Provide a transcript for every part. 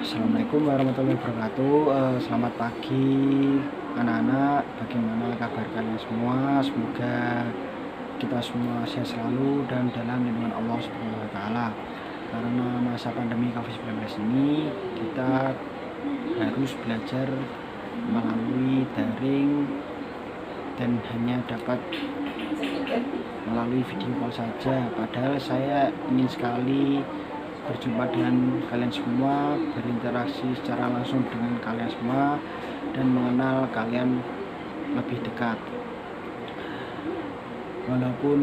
Assalamualaikum warahmatullahi wabarakatuh. Selamat pagi anak-anak. Bagaimana kabar kalian semua? Semoga kita semua sehat selalu dan dalam lindungan Allah Subhanahu wa taala. Karena masa pandemi Covid-19 ini kita harus belajar melalui daring dan hanya dapat melalui video call saja. Padahal saya ingin sekali berjumpa dengan kalian semua, berinteraksi secara langsung dengan kalian semua, dan mengenal kalian lebih dekat. Walaupun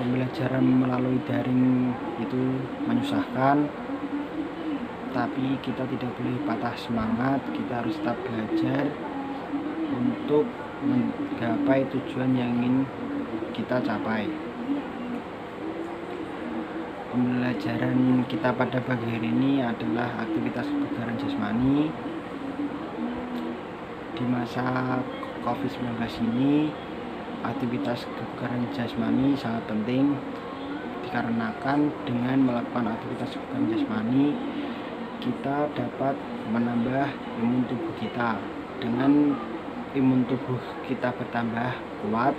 pembelajaran melalui daring itu menyusahkan, tapi kita tidak boleh patah semangat. Kita harus tetap belajar untuk menggapai tujuan yang ingin kita capai. Pembelajaran kita pada pagi hari ini adalah aktivitas kebugaran jasmani. Di masa Covid-19 ini, aktivitas kebugaran jasmani sangat penting dikarenakan dengan melakukan aktivitas kebugaran jasmani kita dapat menambah imun tubuh kita. Dengan imun tubuh kita bertambah kuat,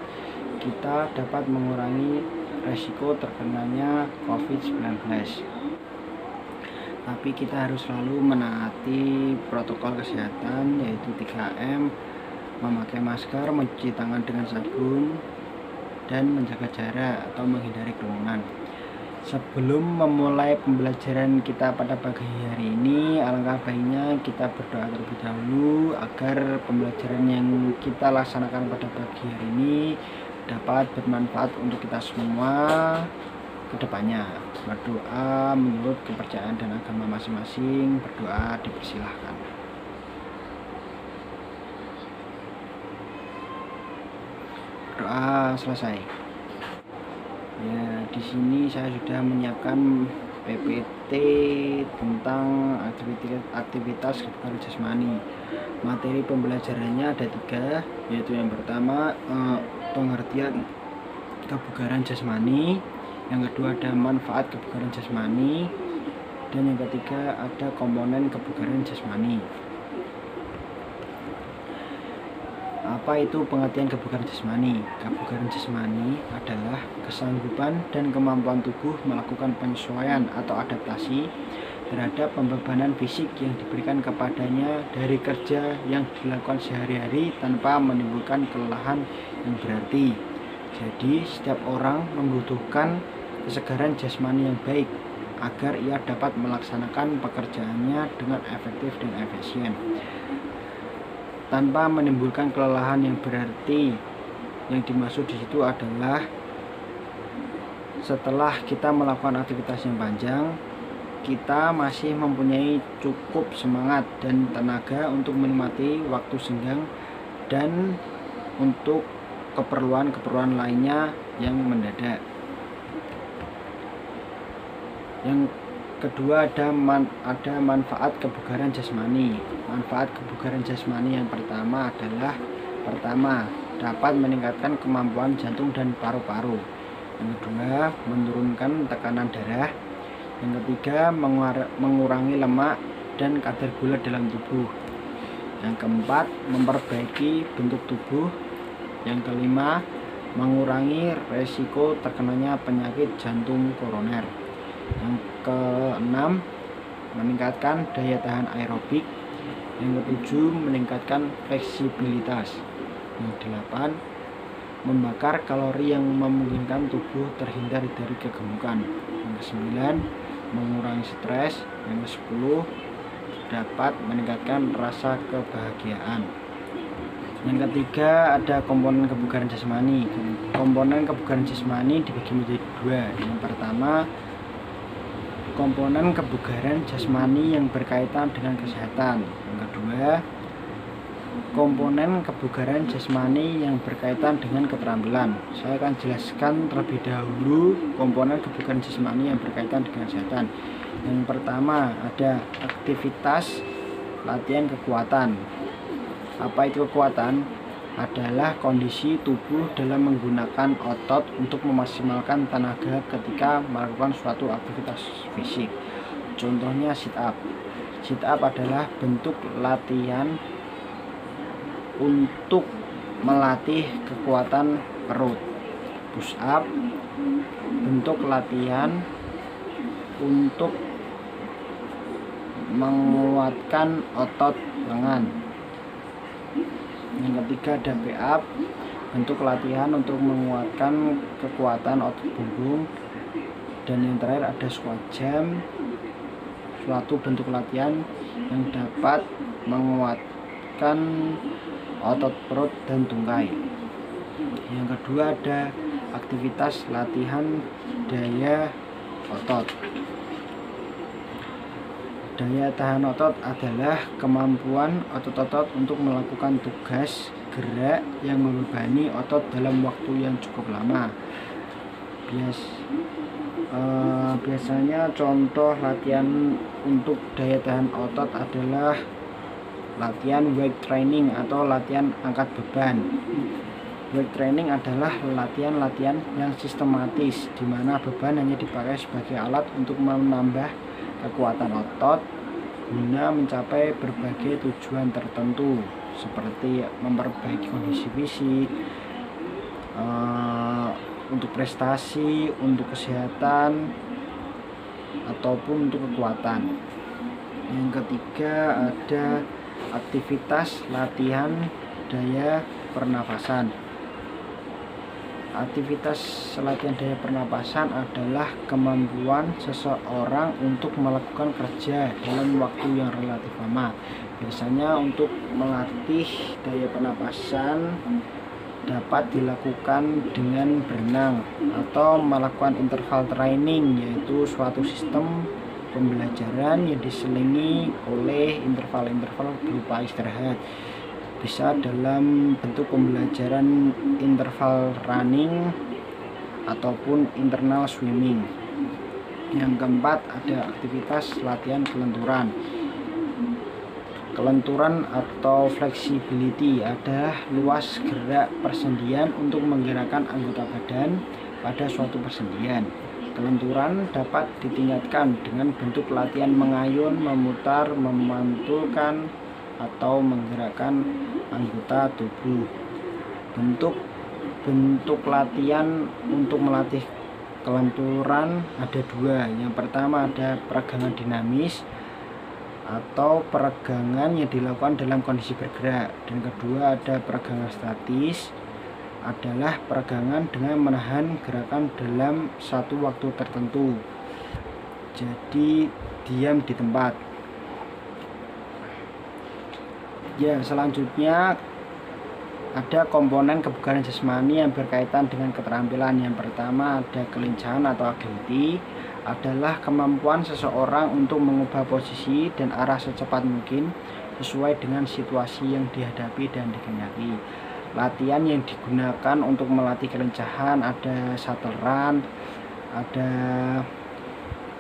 kita dapat mengurangi resiko terkenanya Covid-19. Tapi kita harus selalu menaati protokol kesehatan, yaitu 3M, memakai masker, mencuci tangan dengan sabun, dan menjaga jarak atau menghindari kerumunan. Sebelum memulai pembelajaran kita pada pagi hari ini, alangkah baiknya kita berdoa terlebih dahulu agar pembelajaran yang kita laksanakan pada pagi hari ini dapat bermanfaat untuk kita semua ke depannya. Berdoa menurut kepercayaan dan agama masing-masing. Berdoa dipersilahkan. Doa selesai. Ya, di sini saya sudah menyiapkan PPT tentang aktivitas kebugaran jasmani. Materi pembelajarannya ada 3, yaitu yang pertama pengertian kebugaran jasmani, yang kedua ada manfaat kebugaran jasmani, dan yang ketiga ada komponen kebugaran jasmani. Apa itu pengertian kebugaran jasmani? Kebugaran jasmani adalah kesanggupan dan kemampuan tubuh melakukan penyesuaian atau adaptasi terhadap pembebanan fisik yang diberikan kepadanya dari kerja yang dilakukan sehari-hari tanpa menimbulkan kelelahan yang berarti. Jadi setiap orang membutuhkan kesegaran jasmani yang baik agar ia dapat melaksanakan pekerjaannya dengan efektif dan efisien tanpa menimbulkan kelelahan yang berarti. Yang dimaksud di situ adalah setelah kita melakukan aktivitas yang panjang, kita masih mempunyai cukup semangat dan tenaga untuk menikmati waktu senggang dan untuk keperluan-keperluan lainnya yang mendadak. Yang kedua ada manfaat kebugaran jasmani. Manfaat kebugaran jasmani yang pertama adalah dapat meningkatkan kemampuan jantung dan paru-paru. Yang kedua, menurunkan tekanan darah. Yang ketiga, mengurangi lemak dan kadar gula dalam tubuh. Yang keempat, memperbaiki bentuk tubuh. Yang kelima, mengurangi resiko terkenanya penyakit jantung koroner. Yang keenam, meningkatkan daya tahan aerobik. Yang ketujuh, meningkatkan fleksibilitas. Yang delapan, membakar kalori yang memungkinkan tubuh terhindar dari kegemukan. Yang kesembilan, mengurangi stres. Yang ke-10, dapat meningkatkan rasa kebahagiaan. Yang ketiga ada komponen kebugaran jasmani. Komponen kebugaran jasmani dibagi menjadi 2. Yang pertama, komponen kebugaran jasmani yang berkaitan dengan kesehatan. Yang kedua, komponen kebugaran jasmani yang berkaitan dengan keterampilan. Saya akan jelaskan terlebih dahulu komponen kebugaran jasmani yang berkaitan dengan kesehatan. Yang pertama ada aktivitas latihan kekuatan. Apa itu kekuatan? Adalah kondisi tubuh dalam menggunakan otot untuk memaksimalkan tenaga ketika melakukan suatu aktivitas fisik. Contohnya sit up. Sit up adalah bentuk latihan untuk melatih kekuatan perut. Push up bentuk latihan untuk menguatkan otot lengan. Yang ketiga ada pull up, bentuk latihan untuk menguatkan kekuatan otot punggung. Dan yang terakhir ada squat jump, suatu bentuk latihan yang dapat menguatkan otot perut dan tungkai. Yang kedua ada aktivitas latihan daya otot. Daya tahan otot adalah kemampuan otot-otot untuk melakukan tugas gerak yang membebani otot dalam waktu yang cukup lama. Biasanya contoh latihan untuk daya tahan otot adalah latihan weight training atau latihan angkat beban. Weight training adalah latihan-latihan yang sistematis di mana beban hanya dipakai sebagai alat untuk menambah kekuatan otot guna mencapai berbagai tujuan tertentu seperti memperbaiki kondisi fisik, untuk prestasi, untuk kesehatan, ataupun untuk kekuatan. Yang ketiga ada aktivitas latihan daya pernafasan. Aktivitas latihan daya pernapasan adalah kemampuan seseorang untuk melakukan kerja dalam waktu yang relatif lama. Biasanya untuk melatih daya pernapasan dapat dilakukan dengan berenang atau melakukan interval training, yaitu suatu sistem pembelajaran yang diselingi oleh interval-interval berupa istirahat. Bisa dalam bentuk pembelajaran interval running ataupun internal swimming. Yang keempat ada aktivitas latihan kelenturan. Kelenturan atau flexibility adalah luas gerak persendian untuk menggerakkan anggota badan pada suatu persendian. Kelenturan dapat ditingkatkan dengan bentuk latihan mengayun, memutar, memantulkan, atau menggerakkan anggota tubuh. Bentuk latihan untuk melatih kelenturan ada dua. Yang pertama ada peregangan dinamis atau peregangan yang dilakukan dalam kondisi bergerak, dan kedua ada peregangan statis, adalah peregangan dengan menahan gerakan dalam satu waktu tertentu, jadi diam di tempat. Ya, selanjutnya ada komponen kebugaran jasmani yang berkaitan dengan keterampilan. Yang pertama ada kelincahan atau agility, adalah kemampuan seseorang untuk mengubah posisi dan arah secepat mungkin sesuai dengan situasi yang dihadapi dan dikehendaki. Latihan yang digunakan untuk melatih kelincahan ada shuttle run, ada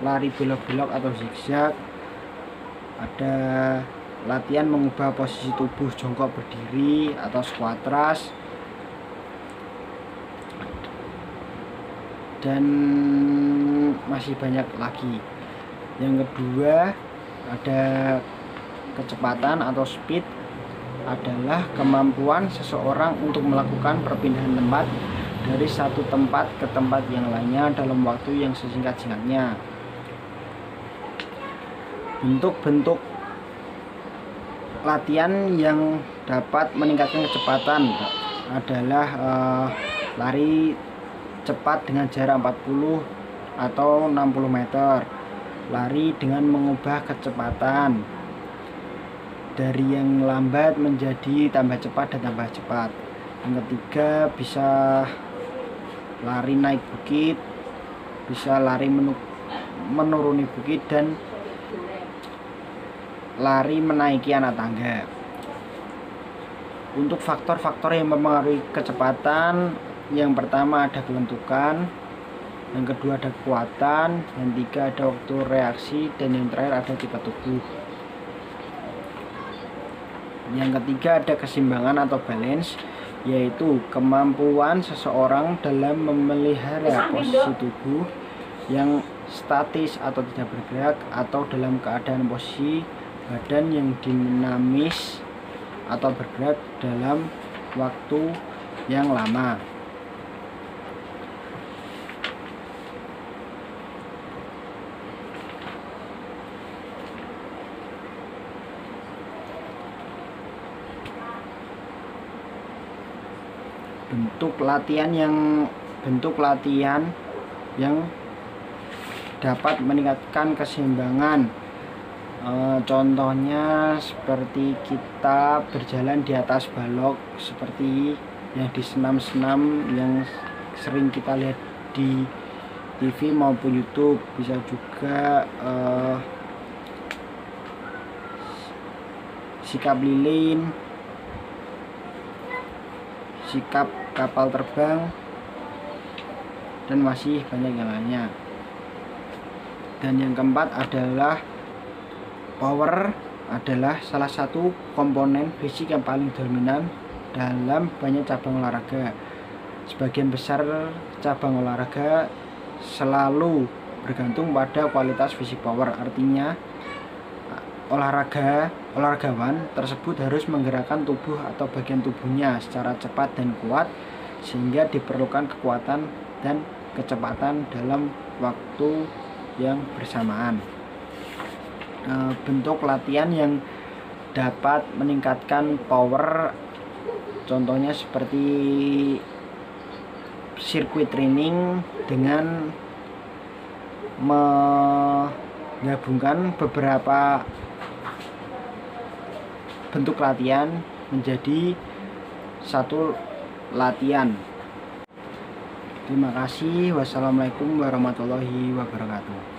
lari belok-belok atau zigzag, ada latihan mengubah posisi tubuh jongkok berdiri atau squat thrust, dan masih banyak lagi. Yang kedua ada kecepatan atau speed, adalah kemampuan seseorang untuk melakukan perpindahan tempat dari satu tempat ke tempat yang lainnya dalam waktu yang sesingkat-singkatnya. Bentuk-bentuk latihan yang dapat meningkatkan kecepatan adalah lari cepat dengan jarak 40 atau 60 meter, lari dengan mengubah kecepatan dari yang lambat menjadi tambah cepat dan tambah cepat. Yang ketiga bisa lari naik bukit, bisa lari menuruni bukit, dan lari menaiki anak tangga. Untuk faktor-faktor yang mempengaruhi kecepatan, yang pertama ada kelentukan, yang kedua ada kekuatan, yang ketiga ada waktu reaksi, dan yang terakhir ada tipe tubuh. Yang ketiga ada keseimbangan atau balance, yaitu kemampuan seseorang dalam memelihara posisi tubuh yang statis atau tidak bergerak, atau dalam keadaan posisi badan yang dinamis atau bergerak dalam waktu yang lama. Bentuk latihan yang dapat meningkatkan keseimbangan, contohnya seperti kita berjalan di atas balok, seperti yang di senam-senam yang sering kita lihat di TV maupun YouTube. Bisa juga sikap lilin, sikap kapal terbang, dan masih banyak yang lainnya. Dan yang keempat adalah power adalah salah satu komponen fisik yang paling dominan dalam banyak cabang olahraga. Sebagian besar cabang olahraga selalu bergantung pada kualitas fisik power. Artinya olahragawan tersebut harus menggerakkan tubuh atau bagian tubuhnya secara cepat dan kuat, sehingga diperlukan kekuatan dan kecepatan dalam waktu yang bersamaan. Bentuk latihan yang dapat meningkatkan power contohnya seperti sirkuit training dengan menggabungkan beberapa bentuk latihan menjadi satu latihan. Terima kasih. Wassalamualaikum warahmatullahi wabarakatuh.